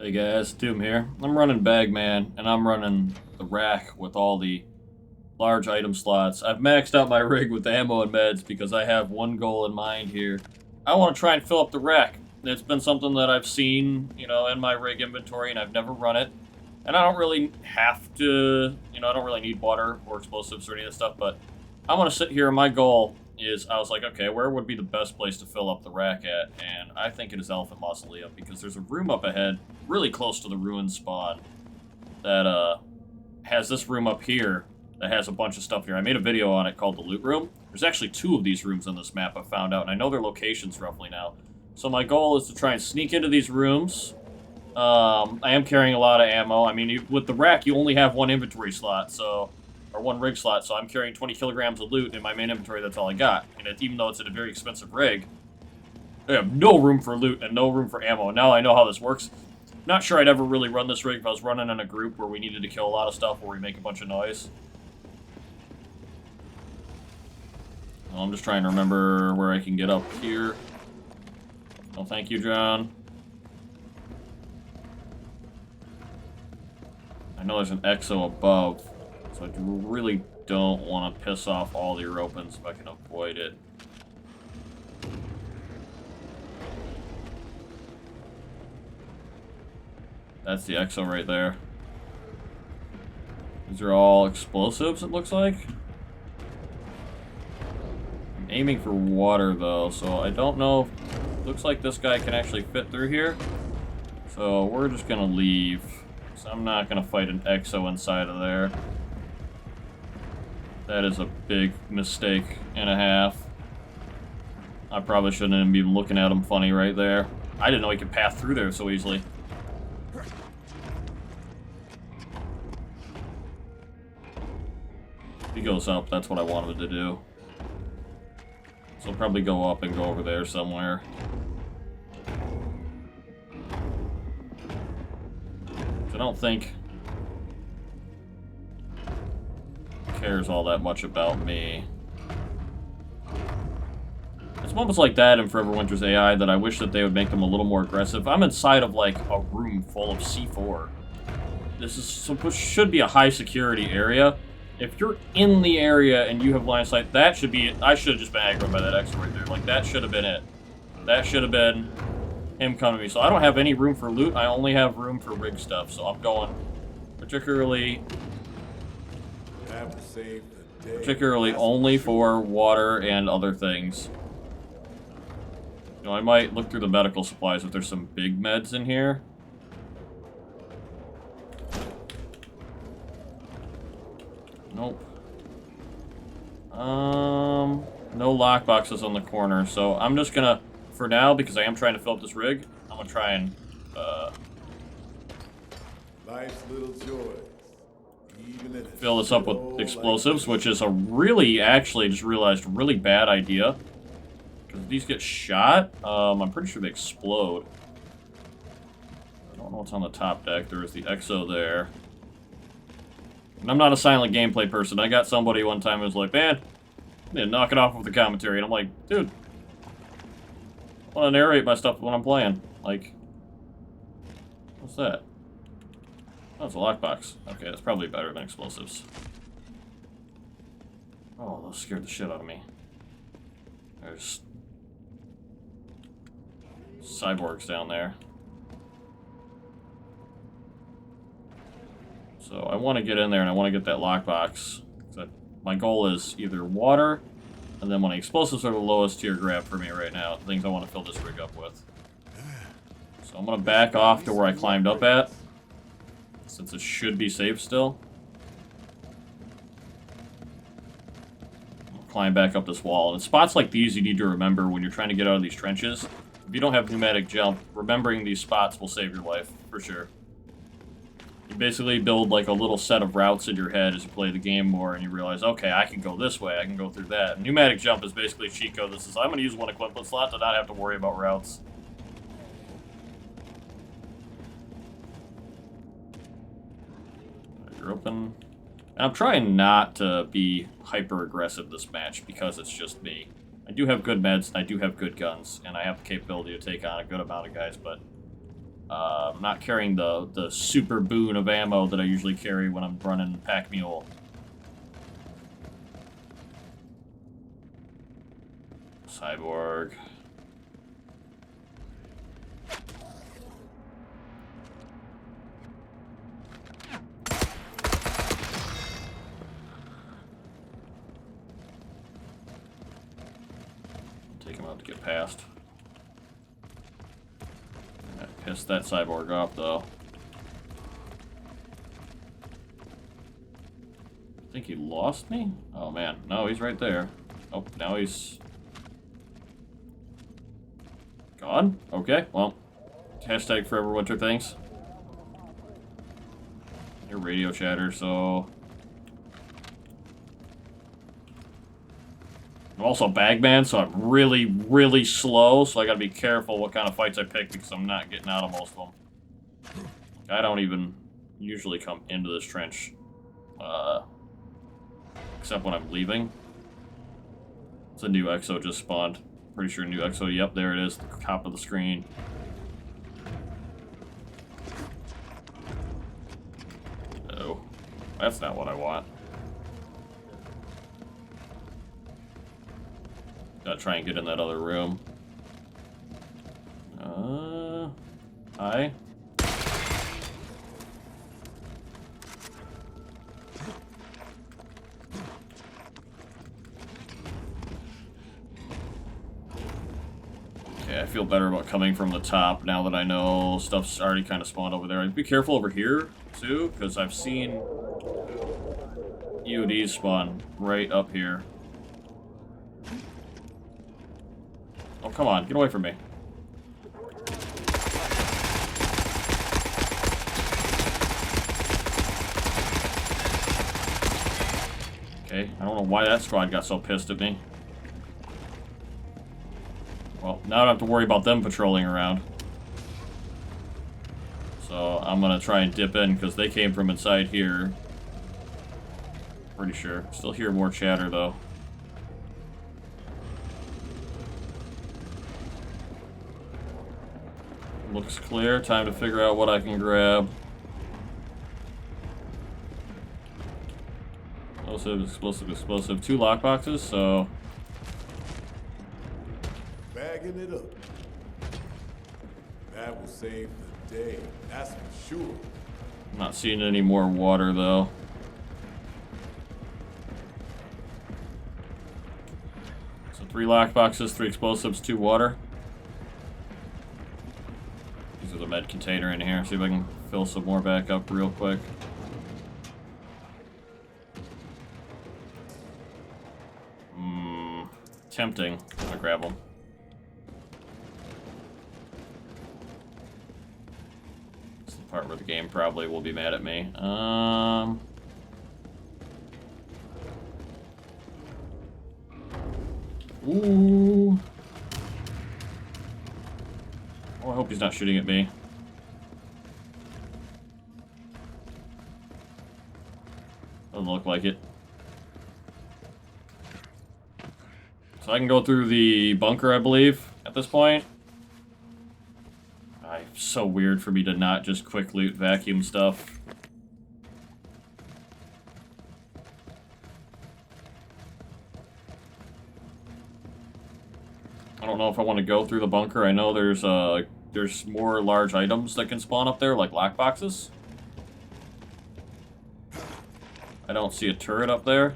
Hey guys, Doom here. I'm running Bagman, and I'm running the rack with all the large item slots. I've maxed out my rig with ammo and meds because I have one goal in mind here. I want to try and fill up the rack. It's been something that I've seen, in my rig inventory, and I've never run it. And I don't really have to, I don't really need water or explosives or any of this stuff, but I want to sit here, and my goal is, I was like, okay, where would be the best place to fill up the rack at? And I think it is Elephant Mausoleum, because there's a room up ahead, really close to the ruin spawn, that has this room up here that has a bunch of stuff here. I made a video on it called the Loot Room. There's actually two of these rooms on this map I found out, and I know their locations roughly now. So my goal is to try and sneak into these rooms. I am carrying a lot of ammo. I mean, with the rack, you only have one inventory slot, or one rig slot, so I'm carrying 20 kilograms of loot in my main inventory. That's all I got. And even though it's in a very expensive rig, I have no room for loot and no room for ammo. Now I know how this works. Not sure I'd ever really run this rig if I was running in a group where we needed to kill a lot of stuff, where we make a bunch of noise. Well, I'm just trying to remember where I can get up here. Oh, thank you, John. I know there's an exo above, so I really don't want to piss off all the Europans if I can avoid it. That's the exo right there. These are all explosives, it looks like. I'm aiming for water, though, so I don't know. Looks like this guy can actually fit through here. So we're just going to leave. So I'm not going to fight an exo inside of there. That is a big mistake and a half. I probably shouldn't even be looking at him funny right there. I didn't know he could pass through there so easily. If he goes up, that's what I want him to do. So I'll probably go up and go over there somewhere. I don't think he cares all that much about me. It's moments like that in Forever Winter's AI that I wish that they would make them a little more aggressive. I'm inside of, like, a room full of C4. This should be a high security area. If you're in the area and you have line of sight, that should be it. I should have just been aggroed by that exit right there. Like, that should have been it. That should have been him coming to me. So I don't have any room for loot. I only have room for rig stuff. So I'm going particularly only for water and other things. I might look through the medical supplies if there's some big meds in here. Nope. No lockboxes on the corner, so I'm just gonna, for now, because I am trying to fill up this rig, I'm gonna try and, Life's little joys. Fill this up with explosives, which is a really, actually, just realized, really bad idea. Because if these get shot, I'm pretty sure they explode. I don't know what's on the top deck. There is the exo there. And I'm not a silent gameplay person. I got somebody one time who was like, man, I need to knock it off with the commentary. And I'm like, dude, I want to narrate my stuff when I'm playing. Like, what's that? Oh, it's a lockbox. Okay, that's probably better than explosives. Oh, those scared the shit out of me. There's cyborgs down there. So I want to get in there and I want to get that lockbox. My goal is either water, and then when explosives are the lowest tier grab for me right now, the things I want to fill this rig up with. So I'm going to back off to where I climbed up at, since it should be safe still. I'll climb back up this wall. And spots like these you need to remember when you're trying to get out of these trenches. If you don't have pneumatic jump, remembering these spots will save your life, for sure. You basically build like a little set of routes in your head as you play the game more, and you realize, okay, I can go this way, I can go through that. And pneumatic jump is basically a cheat code that says, I'm going to use one equipment slot to not have to worry about routes. You're open. And I'm trying not to be hyper-aggressive this match, because it's just me. I do have good meds, and I do have good guns, and I have the capability to take on a good amount of guys, but I'm not carrying the super boon of ammo that I usually carry when I'm running Pack Mule. Cyborg. Take him out to get past. That pissed that cyborg off, though. I think he lost me? Oh, man. No, he's right there. Oh, now he's... gone? Okay, well. Hashtag forever winter things. Your radio chatter, so... I'm also bagman, so I'm really, really slow, so I gotta be careful what kind of fights I pick because I'm not getting out of most of them. I don't even usually come into this trench, except when I'm leaving. It's a new exo just spawned. Pretty sure new exo, yep, there it is, the top of the screen. Oh, that's not what I want. Gotta try and get in that other room. Hi. Okay, I feel better about coming from the top now that I know stuff's already kind of spawned over there. I'd be careful over here, too, because I've seen EODs spawn right up here. Oh, come on. Get away from me. Okay, I don't know why that squad got so pissed at me. Well, now I don't have to worry about them patrolling around. So I'm gonna try and dip in because they came from inside here. Pretty sure. Still hear more chatter, though. Looks clear. Time to figure out what I can grab. Explosive, explosive, explosive. 2 lockboxes, so... Bagging it up. That will save the day. That's for sure. I'm not seeing any more water, though. So 3 lockboxes, 3 explosives, 2 water. There's a med container in here. See if I can fill some more back up real quick. Tempting. I'm gonna grab them. This is the part where the game probably will be mad at me. Ooh. Oh, I hope he's not shooting at me. Doesn't look like it. So I can go through the bunker, I believe, at this point. It's so weird for me to not just quick loot vacuum stuff. I don't know if I want to go through the bunker. I know there's more large items that can spawn up there, like lockboxes. I don't see a turret up there.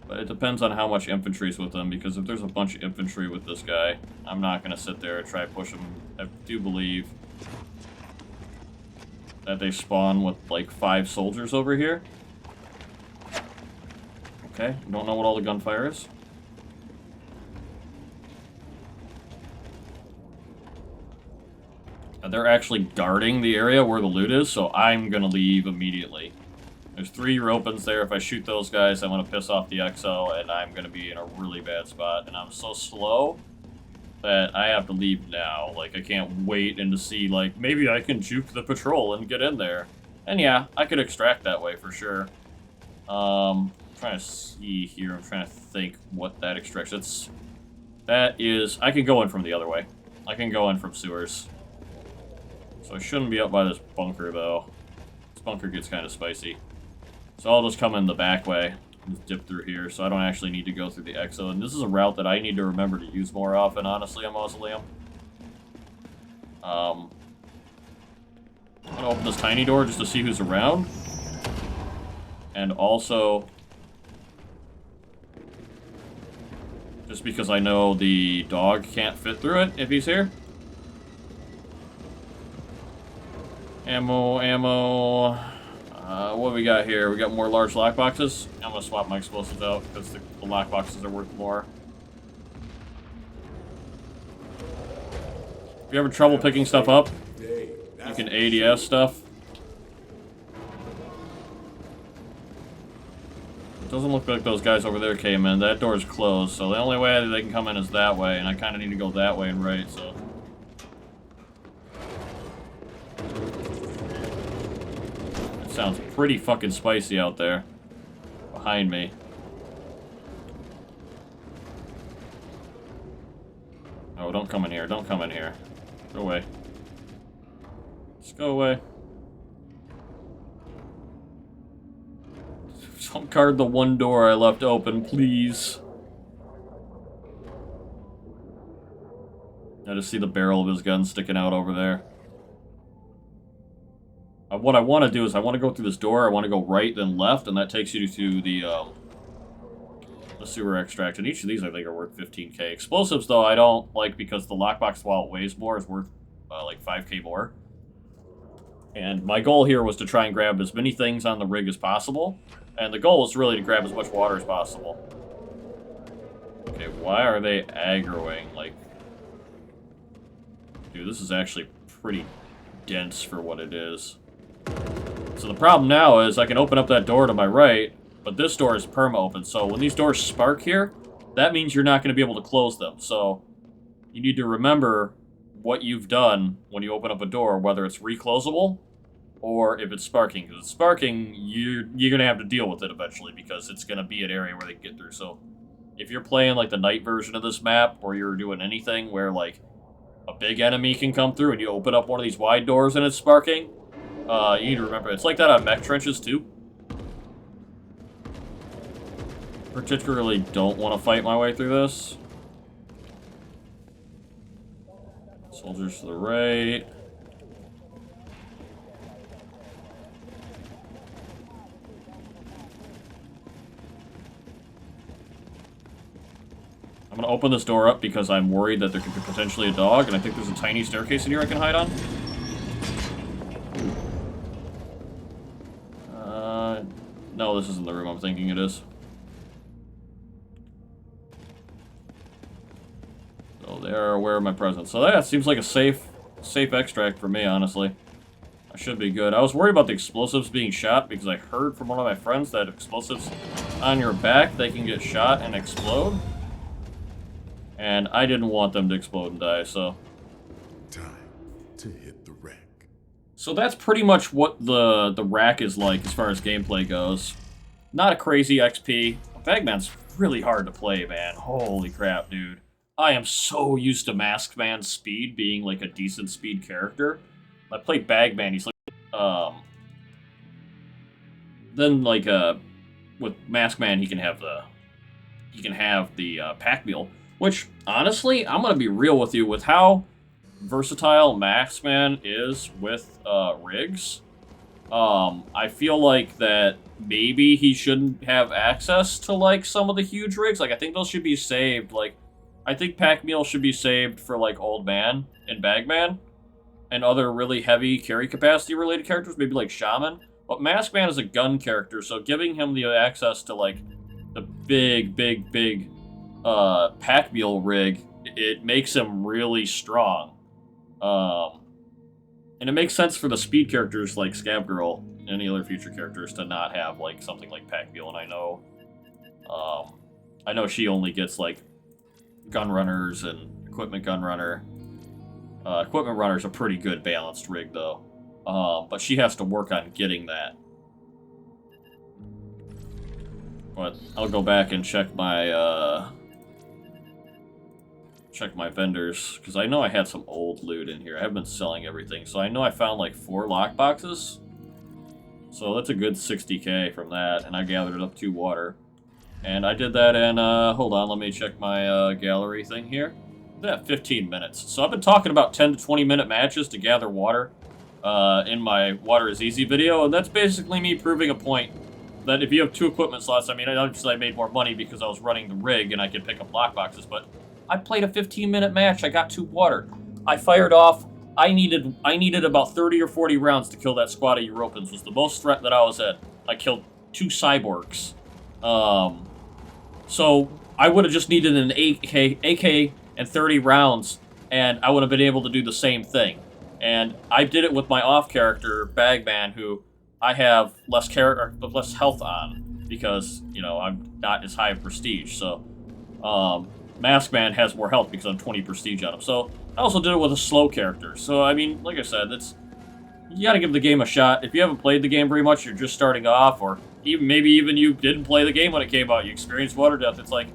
But it depends on how much infantry's with them, because if there's a bunch of infantry with this guy, I'm not going to sit there and try to push him. I do believe that they spawn with, like, 5 soldiers over here. Okay, don't know what all the gunfire is. They're actually guarding the area where the loot is, so I'm going to leave immediately. There's 3 Europans there. If I shoot those guys, I'm going to piss off the XO, and I'm going to be in a really bad spot. And I'm so slow that I have to leave now. Like, I can't wait and to see, like, maybe I can juke the patrol and get in there. And yeah, I could extract that way for sure. I'm trying to see here. I'm trying to think what that extracts. That is... I can go in from the other way. I can go in from sewers. So I shouldn't be up by this bunker, though. This bunker gets kind of spicy. So I'll just come in the back way. Just dip through here, so I don't actually need to go through the exo. And this is a route that I need to remember to use more often, honestly, on Mausoleum. I'm gonna open this tiny door just to see who's around. And also, just because I know the dog can't fit through it if he's here. Ammo, ammo. What do we got here? We got more large lockboxes. I'm gonna swap my explosives out because the lockboxes are worth more. If you're having trouble picking stuff up, you can ADS stuff. It doesn't look like those guys over there came in. That door's closed, so the only way that they can come in is that way, and I kind of need to go that way and right, so. It sounds pretty fucking spicy out there. Behind me. Oh, don't come in here. Don't come in here. Go away. Just go away. Don't guard the one door I left open, please. I just see the barrel of his gun sticking out over there. What I want to do is I want to go through this door. I want to go right, then left, and that takes you to the sewer extract. And each of these, I think, are worth 15k. Explosives, though, I don't like because the lockbox, while it weighs more, is worth like 5k more. And my goal here was to try and grab as many things on the rig as possible. And the goal is really to grab as much water as possible. Okay, why are they aggroing? Like, dude, this is actually pretty dense for what it is. So the problem now is I can open up that door to my right, but this door is perma-open. So when these doors spark here, that means you're not going to be able to close them. So you need to remember what you've done when you open up a door, whether it's reclosable or if it's sparking. Because it's sparking, you're going to have to deal with it eventually because it's going to be an area where they can get through. So if you're playing like the night version of this map, or you're doing anything where like a big enemy can come through and you open up one of these wide doors and it's sparking, you need to remember, it's like that on mech trenches too. Particularly don't want to fight my way through this. Soldiers to the right. I'm going to open this door up because I'm worried that there could be potentially a dog, and I think there's a tiny staircase in here I can hide on. No, this isn't the room I'm thinking it is. So they are aware of my presence. So that seems like a safe extract for me, honestly. I should be good. I was worried about the explosives being shot because I heard from one of my friends that explosives on your back, they can get shot and explode. And I didn't want them to explode and die, so. Time to hit the wreck. So that's pretty much what the rack is like as far as gameplay goes. Not a crazy XP. Bagman's really hard to play, man. Holy crap, dude. I am so used to Masked Man's speed being like a decent speed character. I played Bagman, he's like, then like, with Masked Man, he can have the pack mule, which, honestly, I'm gonna be real with you, with how versatile Masked Man is with, rigs. I feel like that maybe he shouldn't have access to, like, some of the huge rigs. Like, I think those should be saved, like, I think Pack Mule should be saved for, like, Old Man and Bagman and other really heavy carry capacity related characters, maybe like Shaman. But Masked Man is a gun character, so giving him the access to, like, the big Pack Mule rig, it makes him really strong. And it makes sense for the speed characters like Scab Girl and any other future characters to not have, like, something like Pack Mule, and I know she only gets, like, gun runners and equipment gun runner. Equipment runner's a pretty good balanced rig, though. But she has to work on getting that. But I'll go back and check my, check my vendors, because I know I had some old loot in here. I have been selling everything, so I know I found like 4 lockboxes. So that's a good 60k from that, and I gathered up 2 water. And I did that in, hold on, let me check my gallery thing here. Yeah, 15 minutes. So I've been talking about 10 to 20 minute matches to gather water in my Water is Easy video, and that's basically me proving a point that if you have 2 equipment slots, I mean, obviously I made more money because I was running the rig and I could pick up lockboxes, but I played a 15-minute match. I got 2 water. I fired off. I needed about 30 or 40 rounds to kill that squad of Europans. Was the most threat that I was at. I killed 2 cyborgs. So I would have just needed an AK and 30 rounds, and I would have been able to do the same thing. And I did it with my off character, Bagman, who I have less health on because, you know, I'm not as high of prestige. So, Maskman has more health because I'm 20 prestige on him. So, I also did it with a slow character. So, I mean, like I said, you gotta give the game a shot. If you haven't played the game very much, you're just starting off, or maybe even you didn't play the game when it came out, you experienced water death, it's like,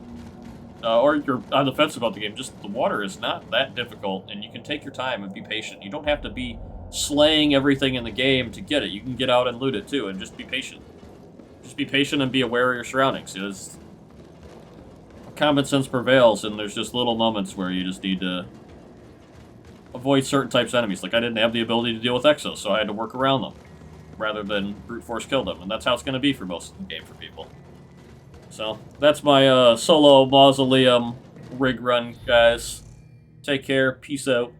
or you're on the fence about the game, just the water is not that difficult, and you can take your time and be patient. You don't have to be slaying everything in the game to get it. You can get out and loot it too, and just be patient. Just be patient and be aware of your surroundings. Common sense prevails, and there's just little moments where you just need to avoid certain types of enemies. Like, I didn't have the ability to deal with exos, so I had to work around them, rather than brute force kill them, and that's how it's going to be for most of the game for people. So, that's my solo mausoleum rig run, guys. Take care, peace out.